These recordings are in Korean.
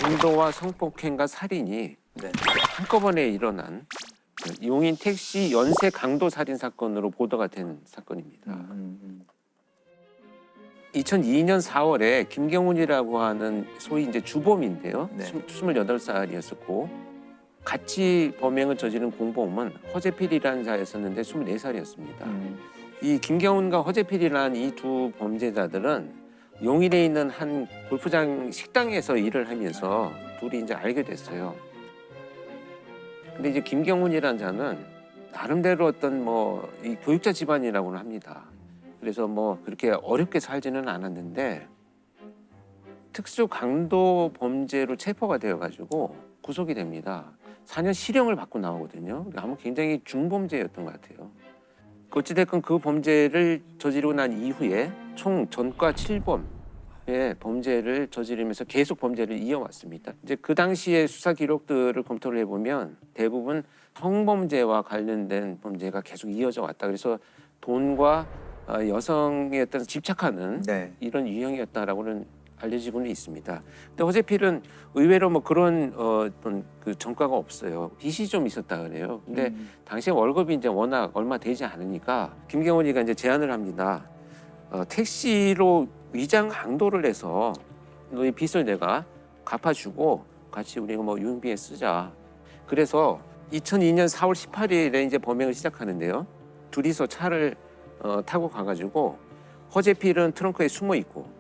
강도와 성폭행과 살인이 네. 한꺼번에 일어난 용인 택시 연쇄 강도 살인 사건으로 보도가 된 사건입니다. 2002년 4월에 김경훈이라고 하는 소위 이제 주범인데요. 네. 28살이었었고 같이 범행을 저지른 공범은 허재필이라는 자였었는데 24살이었습니다. 이 김경훈과 허재필이라는 이 두 범죄자들은 용인에 있는 한 골프장 식당에서 일을 하면서 둘이 이제 알게 됐어요. 근데 이제 김경훈이라는 자는 나름대로 어떤 뭐 이 교육자 집안이라고는 합니다. 그래서 뭐 그렇게 어렵게 살지는 않았는데 특수 강도 범죄로 체포가 되어가지고 구속이 됩니다. 4년 실형을 받고 나오거든요. 아마 굉장히 중범죄였던 것 같아요. 어찌됐건 그 범죄를 저지르고 난 이후에 총 전과 7범의 범죄를 저지르면서 계속 범죄를 이어왔습니다. 이제 그 당시의 수사 기록들을 검토를 해보면 대부분 성범죄와 관련된 범죄가 계속 이어져 왔다. 그래서 돈과 여성에 어떤 집착하는 네. 이런 유형이었다라고는 알려지고는 있습니다. 근데 허재필은 의외로 뭐 그런 어떤 그 전과가 없어요. 빚이 좀 있었다 그래요. 근데 당시에 월급이 이제 워낙 얼마 되지 않으니까 김경훈이가 이제 제안을 합니다. 택시로 위장 강도를 해서 너희 빚을 내가 갚아주고 같이 우리가 뭐 유흥비에 쓰자. 그래서 2002년 4월 18일에 이제 범행을 시작하는데요. 둘이서 차를 타고 가가지고 허재필은 트렁크에 숨어 있고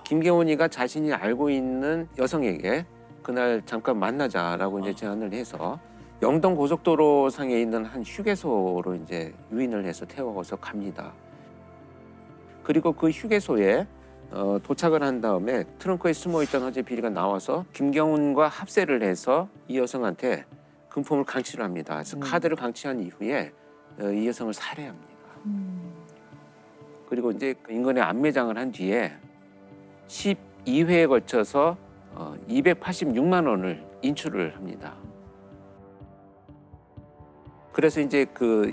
김경훈이가 자신이 알고 있는 여성에게 그날 잠깐 만나자라고 이제 제안을 해서 영동 고속도로 상에 있는 한 휴게소로 이제 유인을 해서 태워서 갑니다. 그리고 그 휴게소에 도착을 한 다음에 트렁크에 숨어 있던 허재필이가 나와서 김경훈과 합세를 해서 이 여성한테 금품을 강취를 합니다. 그래서 카드를 강취한 이후에 이 여성을 살해합니다. 그리고 이제 인근에 안매장을 한 뒤에 12회에 걸쳐서 286만 원을 인출을 합니다. 그래서 이제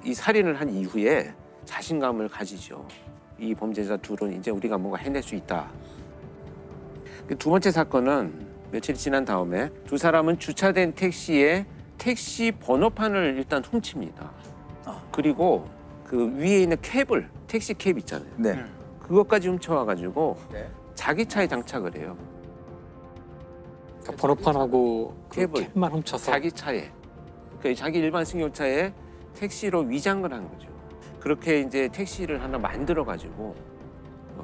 이 살인을 한 이후에 자신감을 가지죠. 이 범죄자 둘은 이제 우리가 뭔가 해낼 수 있다. 두 번째 사건은 며칠 지난 다음에 두 사람은 주차된 택시에 택시 번호판을 일단 훔칩니다. 그리고 그 위에 있는 캡을 택시 캡 있잖아요. 네. 그것까지 훔쳐와가지고 네. 자기 차에 장착을 해요. 그러니까 번호판하고 그 캡을 캡만 훔쳐서 자기 차에, 그러니까 자기 일반 승용차에 택시로 위장을 한 거죠. 그렇게 이제 택시를 하나 만들어가지고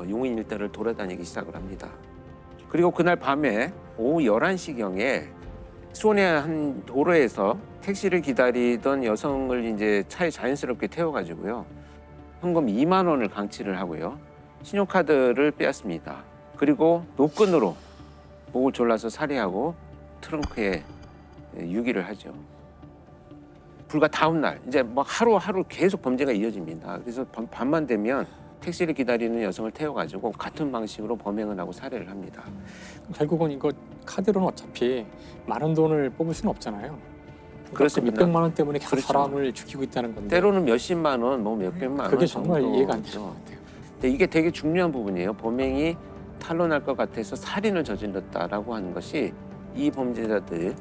용인 일대를 돌아다니기 시작을 합니다. 그리고 그날 밤에 오후 11시경에 수원의 한 도로에서 택시를 기다리던 여성을 이제 차에 자연스럽게 태워가지고요. 현금 2만 원을 강취를 하고요. 신용카드를 빼앗습니다. 그리고 노끈으로 목을 졸라서 살해하고 트렁크에 유기를 하죠. 불과 다음 날 이제 막 하루하루 계속 범죄가 이어집니다. 그래서 밤만 되면 택시를 기다리는 여성을 태워가지고 같은 방식으로 범행을 하고 살해를 합니다. 결국은 이거 카드로는 어차피 많은 돈을 뽑을 수는 없잖아요. 그러니까 그렇습니다. 그 몇백만 원 때문에 계속 그렇죠. 사람을 죽이고 있다는 건데 때로는 몇십만 원, 뭐 몇백만 원 그게 정말 정도. 이해가 안 되는 것 같아요. 근데 이게 되게 중요한 부분이에요. 범행이 탄로날 것 같아서 살인을 저질렀다라고 하는 것이 이 범죄자들의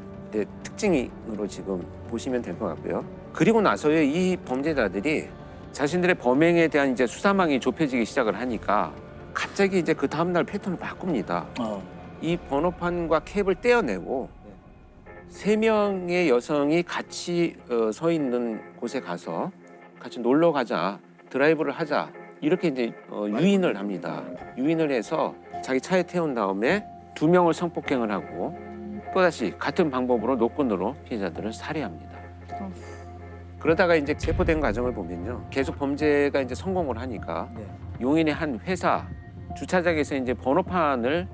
특징으로 지금 보시면 될 것 같고요. 그리고 나서야 이 범죄자들이 자신들의 범행에 대한 이제 수사망이 좁혀지기 시작을 하니까 갑자기 이제 그 다음날 패턴을 바꿉니다. 이 번호판과 캡을 떼어내고 세 명의 여성이 같이 서 있는 곳에 가서 같이 놀러 가자, 드라이브를 하자 이렇게 이제 유인을 합니다. 유인을 해서 자기 차에 태운 다음에 2명을 성폭행을 하고 또다시 같은 방법으로 노끈으로 피해자들을 살해합니다. 그러다가 이제 체포된 과정을 보면요, 계속 범죄가 이제 성공을 하니까 용인의 한 회사 주차장에서 이제 번호판을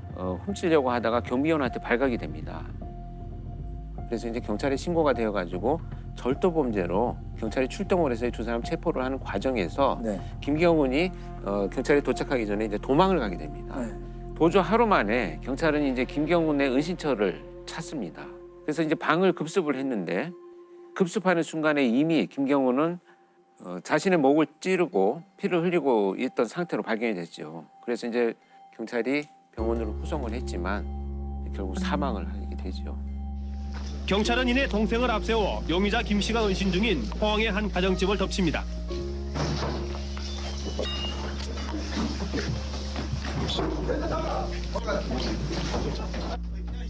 훔치려고 하다가 경비원한테 발각이 됩니다. 그래서 이제 경찰에 신고가 되어가지고 절도 범죄로 경찰이 출동을 해서 두 사람 체포를 하는 과정에서 김경훈이 경찰에 도착하기 전에 이제 도망을 가게 됩니다. 도주 하루 만에 경찰은 이제 김경훈의 은신처를 찾습니다. 그래서 이제 방을 급습을 했는데 급습하는 순간에 이미 김경훈은 자신의 목을 찌르고 피를 흘리고 있던 상태로 발견이 됐죠. 그래서 이제 경찰이 병원으로 후송을 했지만 결국 사망을 하게 되죠. 경찰은 이내 동생을 앞세워 용의자 김 씨가 은신 중인 포항의 한 가정집을 덮칩니다.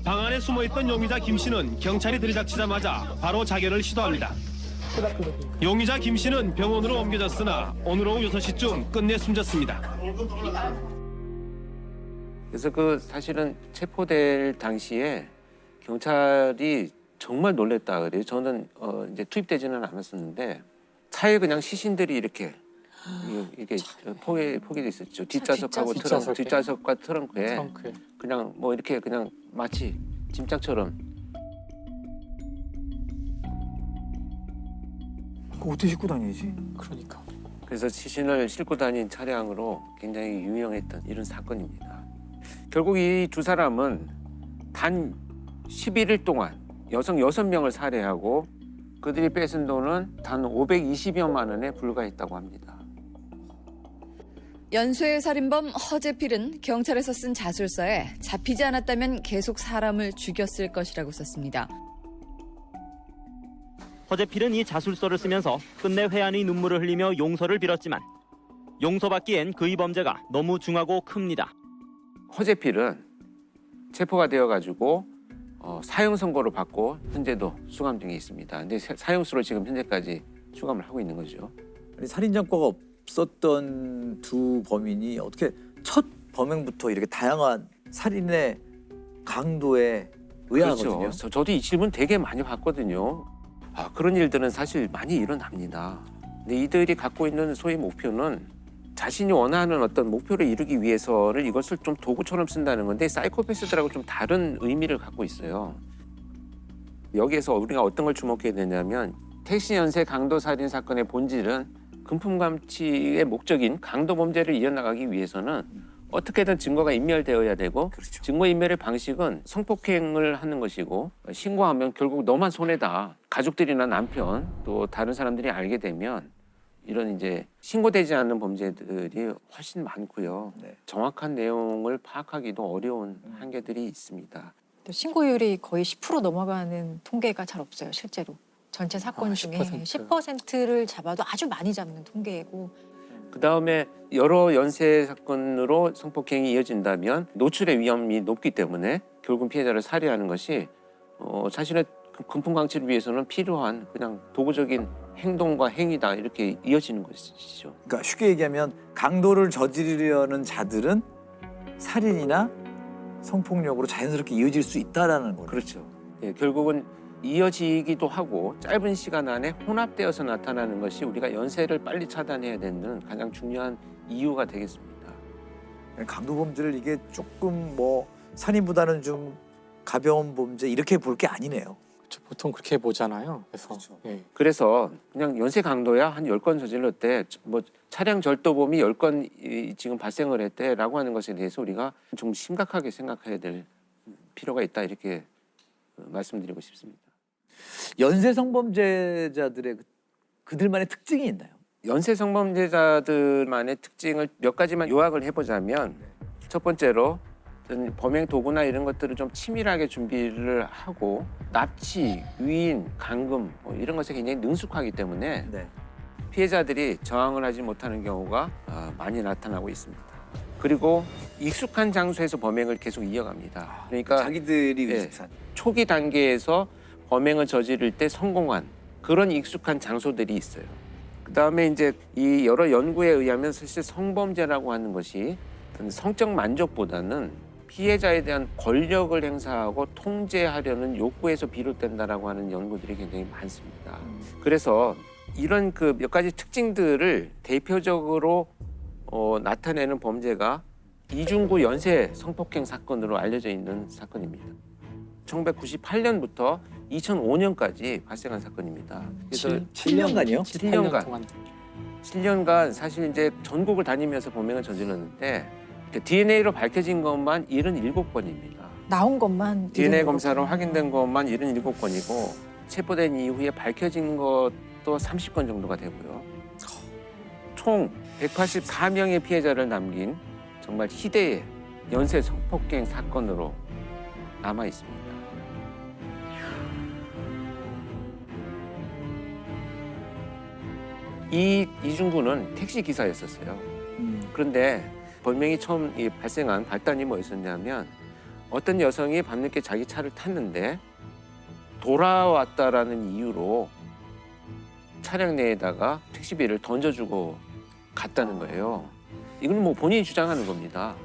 방 안에 숨어있던 용의자 김 씨는 경찰이 들이닥치자마자 바로 자결을 시도합니다. 용의자 김 씨는 병원으로 옮겨졌으나 오늘 오후 6시쯤 끝내 숨졌습니다. 그래서 그 사실은 체포될 당시에 경찰이 정말 놀랬다 그래요. 저는 이제 투입되지는 않았었는데 차에 그냥 시신들이 이렇게 포개돼 있었죠. 뒷좌석하고 뒷좌석에. 뒷좌석과 트렁크에 트렁크에. 그냥 뭐 이렇게 그냥 마치 짐짝처럼. 그거 어떻게 싣고 다니지? 그러니까. 그래서 시신을 싣고 다닌 차량으로 굉장히 유명했던 이런 사건입니다. 결국 이 두 사람은 단 11일 동안 여성 6명을 살해하고 그들이 뺏은 돈은 단 520여만 원에 불과했다고 합니다. 연쇄 살인범 허재필은 경찰에서 쓴 자술서에 잡히지 않았다면 계속 사람을 죽였을 것이라고 썼습니다. 허재필은 이 자술서를 쓰면서 끝내 회한의 눈물을 흘리며 용서를 빌었지만 용서받기엔 그의 범죄가 너무 중하고 큽니다. 허재필은 체포가 되어가지고 사형 선고를 받고 현재도 수감 중에 있습니다. 근데 사형수로 지금 현재까지 수감을 하고 있는 거죠. 아니, 살인장과가 없었던 두 범인이 어떻게 첫 범행부터 이렇게 다양한 살인의 강도에 의아하거든요. 그렇죠. 저도 이 질문 되게 많이 받거든요. 그런 일들은 사실 많이 일어납니다. 근데 이들이 갖고 있는 소위 목표는 자신이 원하는 어떤 목표를 이루기 위해서를 이것을 좀 도구처럼 쓴다는 건데 사이코패스들하고 좀 다른 의미를 갖고 있어요. 여기에서 우리가 어떤 걸 주목해야 되냐면 택시 연쇄 강도 살인 사건의 본질은 금품 감취의 목적인 강도 범죄를 이어나가기 위해서는 어떻게든 증거가 인멸되어야 되고 그렇죠. 증거 인멸의 방식은 성폭행을 하는 것이고 신고하면 결국 너만 손해다. 가족들이나 남편 또 다른 사람들이 알게 되면 이런 이제 신고되지 않는 범죄들이 훨씬 많고요. 네. 정확한 내용을 파악하기도 어려운 한계들이 있습니다. 또 신고율이 거의 10% 넘어가는 통계가 잘 없어요, 실제로. 전체 사건 중에 10%를 잡아도 아주 많이 잡는 통계이고. 그다음에 여러 연쇄 사건으로 성폭행이 이어진다면 노출의 위험이 높기 때문에 결국 피해자를 살해하는 것이 자신의 금품 강취를 위해서는 필요한 그냥 도구적인 행동과 행위다 이렇게 이어지는 것이죠. 그러니까 쉽게 얘기하면 강도를 저지르려는 자들은 살인이나 성폭력으로 자연스럽게 이어질 수 있다라는 거죠. 그렇죠. 예, 결국은 이어지기도 하고 짧은 시간 안에 혼합되어서 나타나는 것이 우리가 연쇄를 빨리 차단해야 되는 가장 중요한 이유가 되겠습니다. 강도 범죄를 이게 조금 뭐 살인보다는 좀 가벼운 범죄 이렇게 볼 게 아니네요. 그렇죠. 보통 그렇게 보잖아요. 그래서 그렇죠. 예. 그래서 그냥 연쇄 강도야 한 10건 저질렀대. 뭐 차량 절도범이 10건 지금 발생을 했대라고 하는 것에 대해서 우리가 좀 심각하게 생각해야 될 필요가 있다 이렇게 말씀드리고 싶습니다. 연쇄 성범죄자들의 그들만의 특징이 있나요? 연쇄 성범죄자들만의 특징을 몇 가지만 요약을 해보자면 첫 번째로 범행 도구나 이런 것들을 좀 치밀하게 준비를 하고 납치, 유인, 감금 뭐 이런 것에 굉장히 능숙하기 때문에 네. 피해자들이 저항을 하지 못하는 경우가 많이 나타나고 있습니다. 그리고 익숙한 장소에서 범행을 계속 이어갑니다. 그러니까 자기들이 예. 의식한. 초기 단계에서 범행을 저지를 때 성공한 그런 익숙한 장소들이 있어요. 그다음에 이제 이 여러 연구에 의하면 사실 성범죄라고 하는 것이 성적 만족보다는 피해자에 대한 권력을 행사하고 통제하려는 욕구에서 비롯된다라고 하는 연구들이 굉장히 많습니다. 그래서 이런 그 몇 가지 특징들을 대표적으로 나타내는 범죄가 이중구 연쇄 성폭행 사건으로 알려져 있는 사건입니다. 1998년부터 2005년까지 발생한 사건입니다. 그래서 7년간이요? 7년간. 동안 7년간 사실 이제 전국을 다니면서 범행을 저질렀는데 DNA로 밝혀진 것만 77건입니다. 나온 것만 DNA 이름으로. 검사로 확인된 것만 77건이고 체포된 이후에 밝혀진 것도 30건 정도가 되고요. 총 184명의 피해자를 남긴 정말 희대의 연쇄 성폭행 사건으로 남아 있습니다. 이 이중구는 택시 기사였었어요. 그런데 범행이 처음 발생한 발단이 뭐였었냐면 어떤 여성이 밤늦게 자기 차를 탔는데 돌아왔다라는 이유로 차량 내에다가 택시비를 던져주고 갔다는 거예요. 이건 뭐 본인이 주장하는 겁니다.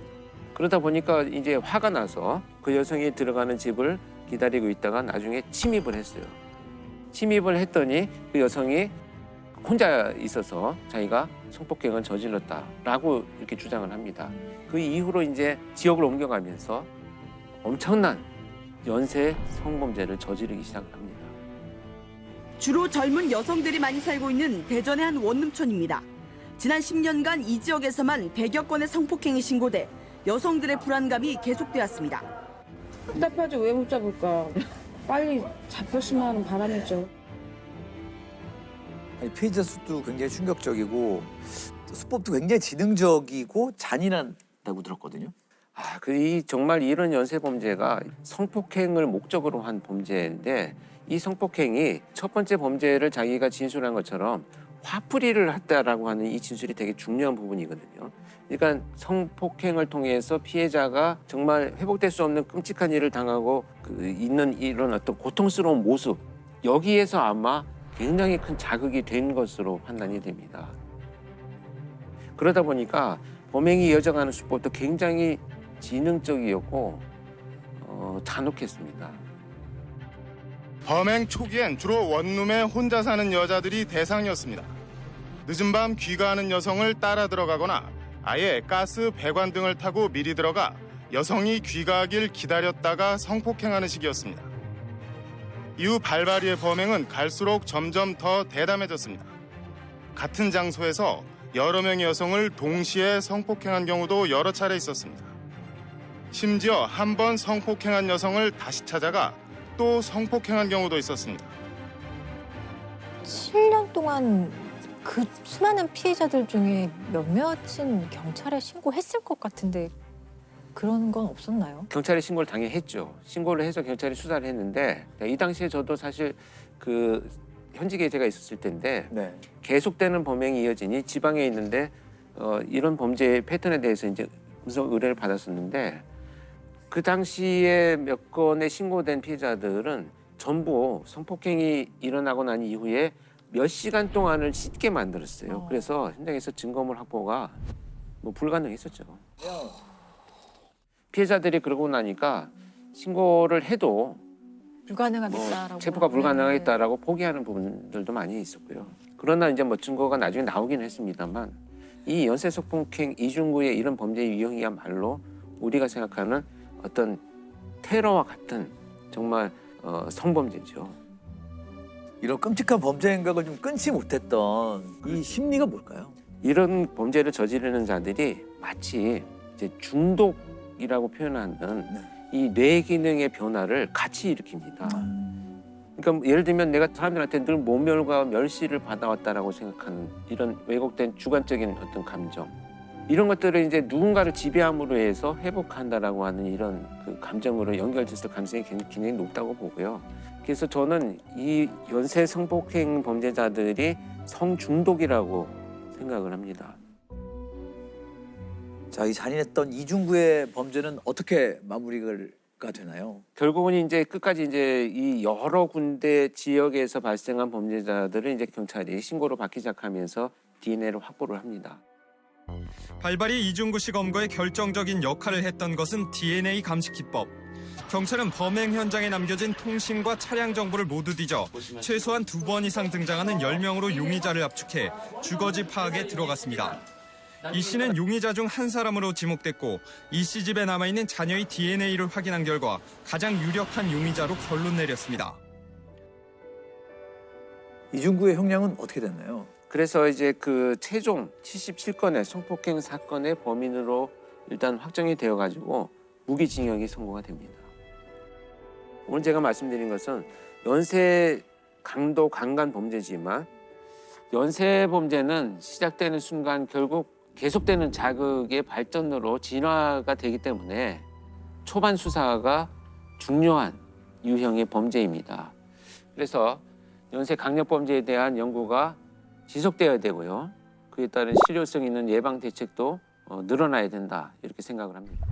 그러다 보니까 이제 화가 나서 그 여성이 들어가는 집을 기다리고 있다가 나중에 침입을 했어요. 침입을 했더니 그 여성이 혼자 있어서 자기가 성폭행을 저질렀다라고 이렇게 주장을 합니다. 그 이후로 이제 지역을 옮겨가면서 엄청난 연쇄 성범죄를 저지르기 시작을 합니다. 주로 젊은 여성들이 많이 살고 있는 대전의 한 원룸촌입니다. 지난 10년간 이 지역에서만 100여 건의 성폭행이 신고돼 여성들의 불안감이 계속되었습니다. 답답하죠. 왜 못 잡을까? 빨리 잡혔으면 하는 바람이죠. 아니, 피해자 수도 굉장히 충격적이고 수법도 굉장히 지능적이고 잔인하다고 들었거든요. 이 정말 이런 연쇄 범죄가 성폭행을 목적으로 한 범죄인데 이 성폭행이 첫 번째 범죄를 자기가 진술한 것처럼 화풀이를 했다라고 하는 이 진술이 되게 중요한 부분이거든요. 그러니까 성폭행을 통해서 피해자가 정말 회복될 수 없는 끔찍한 일을 당하고 있는 이런 어떤 고통스러운 모습, 여기에서 아마 굉장히 큰 자극이 된 것으로 판단이 됩니다. 그러다 보니까 범행이 이어져가는 수법도 굉장히 지능적이었고 잔혹했습니다. 범행 초기엔 주로 원룸에 혼자 사는 여자들이 대상이었습니다. 늦은 밤 귀가하는 여성을 따라 들어가거나 아예 가스 배관 등을 타고 미리 들어가 여성이 귀가하길 기다렸다가 성폭행하는 식이었습니다. 이후 발바리의 범행은 갈수록 점점 더 대담해졌습니다. 같은 장소에서 여러 명의 여성을 동시에 성폭행한 경우도 여러 차례 있었습니다. 심지어 한 번 성폭행한 여성을 다시 찾아가 또 성폭행한 경우도 있었습니다. 7년 동안 그 수많은 피해자들 중에 몇몇은 경찰에 신고했을 것 같은데 그런 건 없었나요? 경찰에 신고를 당연히 했죠. 신고를 해서 경찰이 수사를 했는데 이 당시에 저도 사실 그 현직에 제가 있었을 때인데 네. 계속되는 범행이 이어지니 지방에 있는데 이런 범죄의 패턴에 대해서 이제 분석 의뢰를 받았었는데 그 당시에 몇 건의 신고된 피해자들은 전부 성폭행이 일어나고 난 이후에 몇 시간 동안을 씻게 만들었어요. 그래서 현장에서 증거물 확보가 뭐 불가능했었죠. 피해자들이 그러고 나니까 신고를 해도 불가능하겠다라고 체포가 불가능하겠다라고 포기하는 부분들도 많이 있었고요. 그러나 이제 뭐 증거가 나중에 나오긴 했습니다만 이 연쇄 성폭행 이중구의 이런 범죄 유형이야말로 우리가 생각하는 어떤 테러와 같은 정말 성범죄죠. 이런 끔찍한 범죄 행각을 좀 끊지 못했던 이 심리가 뭘까요? 이런 범죄를 저지르는 자들이 마치 이제 중독이라고 표현하는 이 뇌 기능의 변화를 같이 일으킵니다. 그러니까 예를 들면 내가 사람들한테 늘 모멸과 멸시를 받아왔다라고 생각하는 이런 왜곡된 주관적인 어떤 감정, 이런 것들을 이제 누군가를 지배함으로 해서 회복한다라고 하는 이런 그 감정으로 연결됐을 가능성이 굉장히 높다고 보고요. 그래서 저는 이 연쇄 성폭행 범죄자들이 성중독이라고 생각을 합니다. 자, 이 잔인했던 이중구의 범죄는 어떻게 마무리가 되나요? 결국은 이제 끝까지 이제 이 여러 군데 지역에서 발생한 범죄자들을 이제 경찰이 신고로 받기 시작하면서 DNA를 확보를 합니다. 발발이 이중구 씨 검거에 결정적인 역할을 했던 것은 DNA 감식 기법. 경찰은 범행 현장에 남겨진 통신과 차량 정보를 모두 뒤져 최소한 2번 이상 등장하는 10명으로 용의자를 압축해 주거지 파악에 들어갔습니다. 이 씨는 용의자 중 한 사람으로 지목됐고 이 씨 집에 남아있는 자녀의 DNA를 확인한 결과 가장 유력한 용의자로 결론 내렸습니다. 이중구의 형량은 어떻게 됐나요? 그래서 이제 그 최종 77건의 성폭행 사건의 범인으로 일단 확정이 되어가지고 무기징역이 선고가 됩니다. 오늘 제가 말씀드린 것은 연쇄 강도 강간 범죄지만 연쇄 범죄는 시작되는 순간 결국 계속되는 자극의 발전으로 진화가 되기 때문에 초반 수사가 중요한 유형의 범죄입니다. 그래서 연쇄 강력 범죄에 대한 연구가 지속되어야 되고요. 그에 따른 실효성 있는 예방 대책도 늘어나야 된다 이렇게 생각을 합니다.